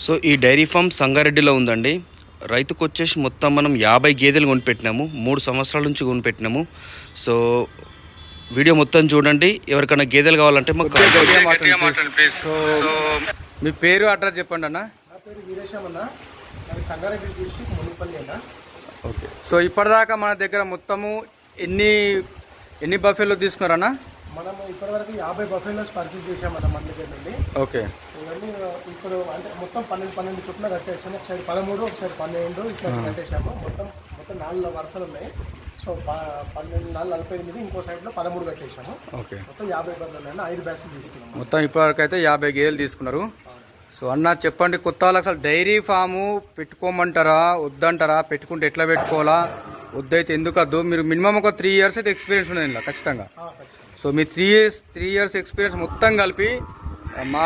So ఈ dairy farm సంగారెడ్డిలో ఉందండి. రైతుకు వచ్చేసి మొత్తం మనం 50 గేదెలు కొనిపెట్టినాము. 3 సంవత్సరాల నుంచి కొనిపెట్టినాము. సో వీడియో మొత్తం చూడండి. ఎవరికైనా గేదెలు కావాలంటే మాకు మీ పేరు అడ్రస్ చెప్పండి అన్న. నా పేరు వీరేశం అన్న, సంగారెడ్డి డిస్ట్రిక్ట్ మునిపల్లి అన్న. ఓకే. సో ఇప్పటిదాకా మన దగ్గర మొత్తము ఎన్ని బఫెలో తీసుకున్నారన్న? మనము ఇప్పటివరకు 50 బఫెలోస్ పర్చేజ్ చేసామన్న మన దగ్గర నుండి. ఓకే. ఇవన్నీ ఇప్పుడు అంటే మొత్తం 12 చుట్టూ కట్టేసాము. ఒకసారి 13, ఒకసారి 12 ఇట్లా కట్టేసాము. మొత్తం 4 వరుసలు ఉన్నాయి. సో 12, 4, 48, ఇంకో సైడ్లో 13 కట్టేసాము. ఓకే. మొత్తం 50 బఫెలో 5 బ్యాచ్లు తీసుకున్నాము. మొత్తం ఇప్పటివరకు అయితే 50 గేదెలు తీసుకున్నారు. సో అన్న చెప్పండి, కొత్త వాళ్ళకి అసలు డైరీ ఫాము పెట్టుకోమంటారా వద్దంటారా? పెట్టుకుంటే ఎట్లా పెట్టుకోవాలా, వద్దయితే ఎందుకు వద్దు? మీరు మినిమం ఒక 3 ఇయర్స్ అయితే ఎక్స్పీరియన్స్ ఉన్నది ఇలా ఖచ్చితంగా. సో మీ 3 ఇయర్స్ ఎక్స్పీరియన్స్ మొత్తం కలిపి మా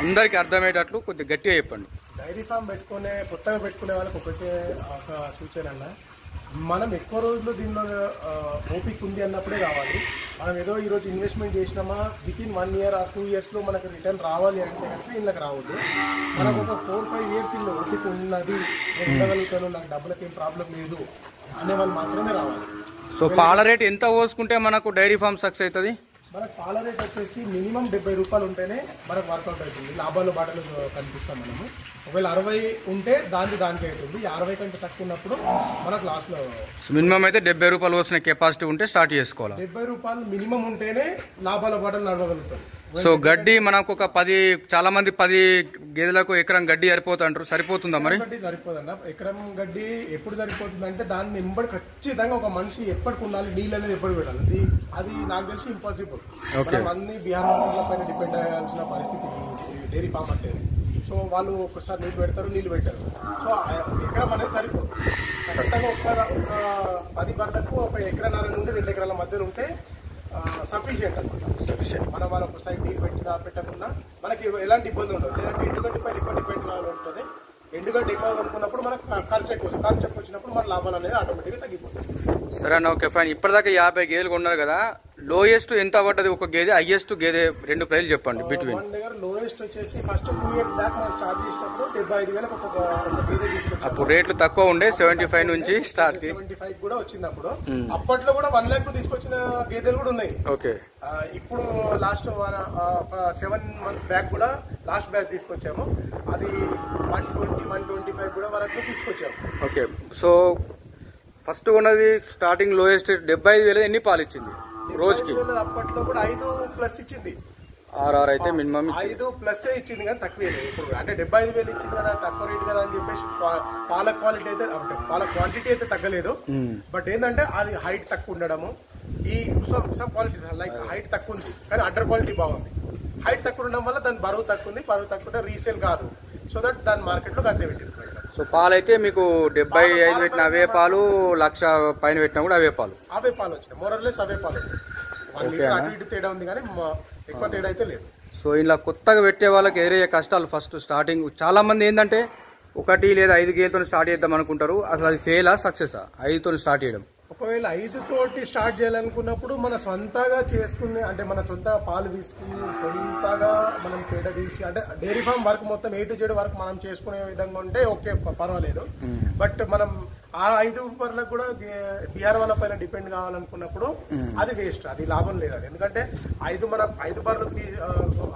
అందరికి అర్థమయ్యేటట్లు కొద్దిగా గట్టిగా చెప్పండి. డైరీ ఫామ్ కొత్తగా పెట్టుకునే వాళ్ళకి ఒకటే ఒక సూచన అన్న, మనం ఎక్కువ రోజులు దీనిలో ఓపిక ఉంది అన్నప్పుడే రావాలి. మనం ఏదో ఈరోజు ఇన్వెస్ట్మెంట్ చేసినామా వితిన్ 1 ఇయర్ ఆర్ 2 ఇయర్స్లో మనకు రిటర్న్ రావాలి అంటే కనుక ఇళ్ళకి రావద్దు. మనకు ఒక 4-5 ఇయర్స్ ఇల్లు ఓపిక ఉన్నది, నేను ఉండగలుగుతాను, నాకు డబ్బులకి ఏం ప్రాబ్లం లేదు అనే వాళ్ళు మాత్రమే రావాలి. సో పాల రేట్ ఎంత పోసుకుంటే మనకు డైరీ ఫామ్ సక్సెస్ అవుతుంది? మనకు పాల రేట్ వచ్చేసి మినిమం 70 రూపాయలు ఉంటేనే మనకు వర్కౌట్ అవుతుంది. లాభాలు బాటలు కనిపిస్తాం మనము. ఒకవేళ 60 ఉంటే దానికి అవుతుంది. 60 కంటే తక్కువ ఉన్నప్పుడు మనకు లాస్లో. మినిమం అయితే 70 రూపాయలు వచ్చిన కెపాసిటీ ఉంటే స్టార్ట్ చేసుకోవాలి. 70 రూపాయలు మినిమం ఉంటేనే లాభాల బాటలు నడవగలుగుతాం. సో గడ్డి మనకు ఒక 10, చాలా మంది 10 గేదెలకు ఎకరం గడ్డి సరిపోతుంటారు. సరిపోతుందా మరి? గడ్డి సరిపోదన్న. ఎకరం గడ్డి ఎప్పుడు సరిపోతుంది అంటే దాన్ని ఎంబడి ఖచ్చితంగా ఒక మనిషి ఎప్పటికి ఉండాలి, నీళ్ళు అనేది ఎప్పుడు పెట్టాలి. అది నాకు తెలిసి ఇంపాసిబుల్. అన్ని బీహార్ పైన డిపెండ్ అయ్యాల్సిన పరిస్థితి డైరీ ఫామ్ అంటే. సో వాళ్ళు ఒకసారి నీళ్ళు పెడతారు, నీళ్ళు పెట్టారు. సో ఎకరం అనేది సరిపోదు. ఖచ్చితంగా ఒక 10 బర్రెలకు ఒక ఎకరన్నర నుండి 2 ఎకరాల మధ్యలో ఉంటే సఫిషియంట్ అనమాట. మనం వాళ్ళు ఒక సైడ్ నీళ్ళు పెట్టకుండా మనకి ఎలాంటి ఇబ్బంది ఉండదు. లేదంటే ఎండుగడ్డి పైన ఎక్కువ డిపెండ్ కావాలి ఉంటుంది. ఎండుగడ్డి ఎక్కువ అనుకున్నప్పుడు మనకు ఖర్చు ఎక్కువ వచ్చినప్పుడు మన లాభాలు అనేది ఆటోమేటిక్గా తగ్గిపోతుంది. సరే అన్న, ఓకే ఫైన్. ఇప్పటిదాకా 50 గేదెలు కొన్నారు కదా, లోయెస్ట్ ఎంత పడ్డది ఒక గేదె, హైయెస్ట్ గేదె 2 ప్రైజ్లు చెప్పండి బిట్వీన్. మన దగ్గర లోయెస్ట్ వచ్చేసి ఫస్ట్ 2 ఇయర్స్ బ్యాక్ మనం చార్జ్ చేసినప్పుడు 75,000 ఒక గేదె తీసుకొచ్చాం. అప్పుడు రేట్లు తక్కువ ఉండే, 75 నుంచి స్టార్ట్. 75 కూడా వచ్చింది అప్పుడు. అప్పట్లో కూడా 1 lakh తీసుకొచ్చిన గేదెలు కూడా ఉన్నాయి. ఓకే. ఇప్పుడు లాస్ట్ 7 months బ్యాక్ కూడా లాస్ట్ బ్యాచ్ తీసుకొచ్చాము. అది 120, 125 కూడా వరకు తీసుకొచ్చాము. ఓకే. సో ఫస్ట్ ఉన్నది స్టార్టింగ్ లోయెస్ట్ 75,000. ఎన్ని పాలు ఇచ్చింది రోజుకి? అప్పట్లో కూడా 5+ ఇచ్చింది. RR అయితే మినిమం 5+ ఇచ్చింది కానీ తక్కువ లేదు. ఇప్పుడు అంటే 75,000 ఇచ్చింది కదా, తక్కువ రేటు కదా అని చెప్పేసి పాల క్వాలిటీ అయితే అంటే పాల క్వాంటిటీ అయితే తగ్గలేదు. బట్ ఏంటంటే అది హైట్ తక్కువ ఉండడము, ఈ సమ్ క్వాలిటీస్ లైక్ హైట్ తక్కువ ఉంది కానీ అడ్డర్ క్వాలిటీ బాగుంది. హైట్ తక్కువ ఉండడం వల్ల దాని బరువు తక్కువ ఉంది. బరువు తక్కువ రీసేల్ కాదు. సో దట్ దాని మార్కెట్లో అంతే పెట్టింది. సో పాలు అయితే మీకు 75 పెట్టిన అవే పాలు, 1,00,000 పైన పెట్టినా కూడా అవే పాలు వచ్చినాయి. మోరల్లెస్ అవే పాలు. 1 లీటర్ అటు ఇటు తేడా ఉంది కానీ ఎక్కువ తేడా అయితే లేదు. సో ఇలా కొత్తగా పెట్టే వాళ్ళకి ఎదురయ్యే కష్టాలు ఫస్ట్ స్టార్టింగ్ చాలా మంది ఏంటంటే 1 లేదా 5 గేదెలతో స్టార్ట్ చేద్దాం అనుకుంటారు. అసలు అది ఫెయిలా సక్సెసా 5తో స్టార్ట్ చేయడం? ఒకవేళ 5 తోటి స్టార్ట్ చేయాలనుకున్నప్పుడు మన సొంతగా చేసుకునే అంటే మన సొంత పాలు విసికి సొంతగా మనం పేడ తీసి అంటే డైరీ ఫామ్ వర్క్ మొత్తం A to Z వర్క్ మనం చేసుకునే విధంగా ఉంటే ఓకే పర్వాలేదు. బట్ మనం ఆ 5 బర్రెలకు కూడా బీహార్ వాళ్ళ పైన డిపెండ్ కావాలనుకున్నప్పుడు అది వేస్ట్, అది లాభం లేదు. అది ఎందుకంటే 5 బర్రెలకు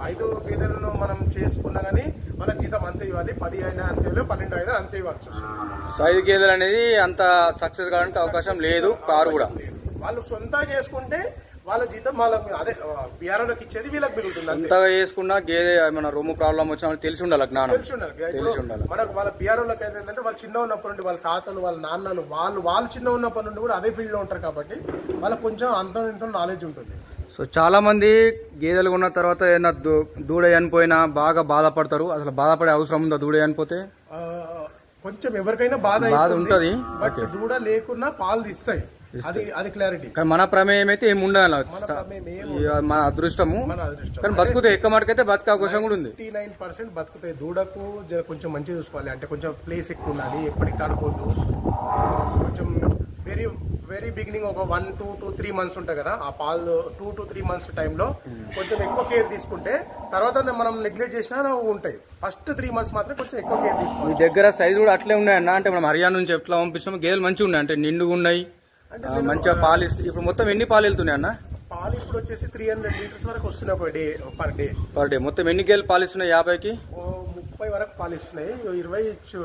5 గేదెలను మనం చేసుకున్నా కానీ మన జీతం అంతే ఇవ్వాలి. 10 అయినా అంతే ఇవ్వాలి, 12 అయినా అంతే ఇవ్వాల్సి వస్తుంది. సో 5 గేదెలు అనేది అంత సక్సెస్ కావాలంటే అవకాశం లేదు. కారు కూడా వాళ్ళు సొంతంగా చేసుకుంటే వాళ్ళ జీతం వాళ్ళకి అదే బీఆర్ఓకి ఇచ్చేది వీళ్ళకి మిగులుతుంది. అంతగా చేసుకున్నా గేదె ఏమైనా రొమ్ము ప్రాబ్లం వచ్చినా తెలిసి ఉండాలి, జ్ఞానం తెలిసి ఉండాలి. మనకు వాళ్ళ బీఆర్ఓలకు ఏంటంటే వాళ్ళు చిన్న ఉన్నప్పటి నుండి వాళ్ళ తాతలు వాళ్ళ నాన్నలు వాళ్ళు చిన్న ఉన్నప్పటి నుండి కూడా అదే ఫీల్డ్ లో ఉంటారు కాబట్టి వాళ్ళకి కొంచెం అంత నాలెడ్జ్ ఉంటుంది. సో చాలా మంది గేదెలు ఉన్న తర్వాత ఏదైనా దూడ చనిపోయినా బాగా బాధపడతారు. అసలు బాధపడే అవసరం ఉందా దూడ చనిపోతే? కొంచెం ఎవరికైనా బాధ ఉంటుంది. బట్ దూడ లేకున్నా పాలు తీస్తాయి, అది క్లారిటీ. కానీ మన ప్రమేయం అయితే ఏమి ఉండాలి, మన అదృష్టము. కానీ బతుకుతాయి, ఎక్క మటుకైతే బతికే అవకాశం కూడా ఉంది. 99% బతుకుతాయి. దూడకు కొంచెం మంచిగా చూసుకోవాలి, అంటే కొంచెం ప్లేస్ ఎక్కువ ఉండాలి, ఎప్పటికి తడపోద్దు, కొంచెం వెరీ వెరీ బిగినింగ్ ఒక 1 to 3 months ఉంటాయి కదా, ఆ పాలు 2 to 3 months టైంలో కొంచెం ఎక్కువ కేర్ తీసుకుంటే తర్వాత మనం నెగ్లెక్ట్ చేసినా ఉంటాయి. ఫస్ట్ 3 months మాత్రం కొంచెం ఎక్కువ కేర్ మీ తీసుకోవాలి. దగ్గర సైజు కూడా అట్లే ఉన్నాయన్న, అంటే మనం హర్యానా నుంచి ఎట్లా పంపించాము గేదెలు మంచిగా ఉన్నాయి, అంటే నిండుగా ఉన్నాయి, మంచిగా పాలు ఇస్తాయి. ఇప్పుడు మొత్తం ఎన్ని పాలు వెళ్తున్నాయి అన్న? పాలు ఇప్పుడు వచ్చేసి 300 liters వరకు వస్తున్నాయి పర్ డే. మొత్తం ఎన్ని గేదెలు పాలు ఇస్తున్నాయి? 50కి 30 వరకు పాలు ఇస్తున్నాయి. 20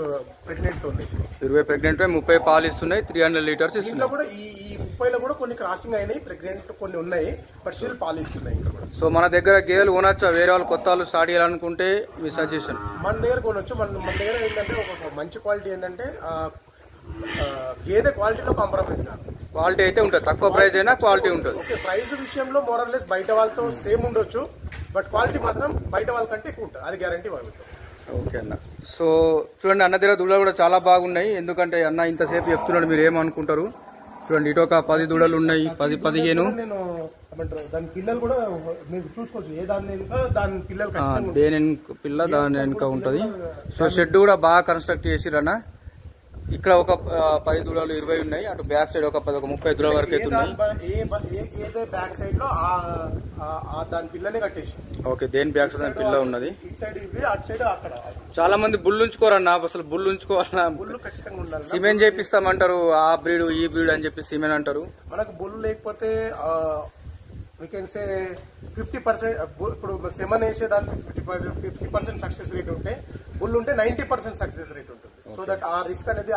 ప్రెగ్నెంట్ ఉంది. 20 ప్రెగ్నెంట్ 30 పాలు ఇస్తున్నాయి, 300 లీటర్స్ దీంట్లో ఇస్తున్నాయి. కూడా ఈ 30లో కూడా కొన్ని క్రాసింగ్ అయినాయి, ప్రెగ్నెంట్ కొన్ని ఉన్నాయి, బట్ స్టిల్ పాలు ఇస్తున్నాయి ఇంకా కూడా. సో మన దగ్గర గేదెలు కొనొచ్చా? వేరే వాళ్ళు కొత్త వాళ్ళు స్టార్ట్ చేయాలనుకుంటే మీ సజెషన్? మన దగ్గర కొనొచ్చు. మన దగ్గర ఏంటంటే ఒక మంచి క్వాలిటీ ఏంటంటే గేదె క్వాలిటీలో కాంప్రమైజ్ కాదు. క్వాలిటీ అయితే ఉంటుంది, తక్కువ ప్రైస్ అయినా క్వాలిటీ ఉంటుంది. ఓకే, ప్రైస్ విషయంలో మోరల్లెస్ బయట వాళ్ళతో సేమ్ ఉండొచ్చు, బట్ క్వాలిటీ మాత్రం బయట వాళ్ళ కంటే ఎక్కువ ఉంటుంది, అది గ్యారంటీ వాళ్ళతో. ఓకే అన్న. సో చూడండి, అన్న దగ్గర దూడలు కూడా చాలా బాగున్నాయి. ఎందుకంటే అన్న ఇంతసేపు చెప్తున్నాడు, మీరు ఏమనుకుంటారు చూడండి. ఇటు ఒక 10 దూడలు ఉన్నాయి, 10-15. నేను దాని పిల్లలు కూడా మీరు చూసుకోవచ్చు, ఏ దాని వెనుక దాని పిల్లలు ఖచ్చితంగా ఉంటాయి. దేని పిల్ల దాని వెనుక ఉంటుంది. సో షెడ్ కూడా బాగా కన్స్ట్రక్ట్ చేసిరన్న. ఇక్కడ ఒక 10 దూడలు 20 ఉన్నాయి, అటు బ్యాక్ సైడ్ ఒక 30 దూడల వరకు అయితే ఉన్నాయి. ఏదే బ్యాక్ సైడ్ లో దాని పిల్లనే కట్టేసి. ఓకే, దేని బ్యాక్ సైడ్ పిల్ల ఉన్నది. ఇటు సైడ్ ఇవి, అటు సైడ్ అక్కడ. చాలా మంది బుల్ ఉంచుకోరన్న, అసలు బుల్ ఉంచుకోవాలన్నా బుల్లు ఖచ్చితంగా ఉండాలి. సిమెంట్ చేపిస్తామంటారు, ఆ బ్రీడ్ ఈ బ్రీడ్ అని చెప్పి సిమెంట్ అంటారు. మనకు బుల్ లేకపోతే వీ కెన్ సే 50%. ఇప్పుడు సెమన్ వేసే దానికి 50% సక్సెస్ రేట్ ఉంటే, బుల్ ఉంటే 90% సక్సెస్ రేట్ ఉంటుంది. సో దట్ ఆ రిస్క్ అనేది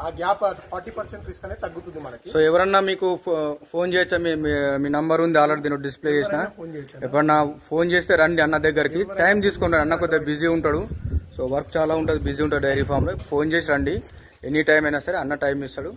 ఆ గ్యాప్ 40% రిస్క్ అనేది తగ్గుతుంది మనకి. సో ఎవరన్నా మీకు ఫోన్ చేయొచ్చా? మీ నంబర్ ఉంది ఆల్రెడీ దీని డిస్ప్లే చేసిన. ఎప్పుడన్నా ఫోన్ చేస్తే రండి అన్న దగ్గరికి, టైం తీసుకుంటాడు. అన్న కొద్దిగా బిజీ ఉంటాడు, సో వర్క్ చాలా ఉంటుంది, బిజీ ఉంటాడు డైరీ ఫామ్ లో. ఫోన్ చేసి రండి, ఎనీ టైం అయినా సరే అన్న టైం ఇస్తాడు.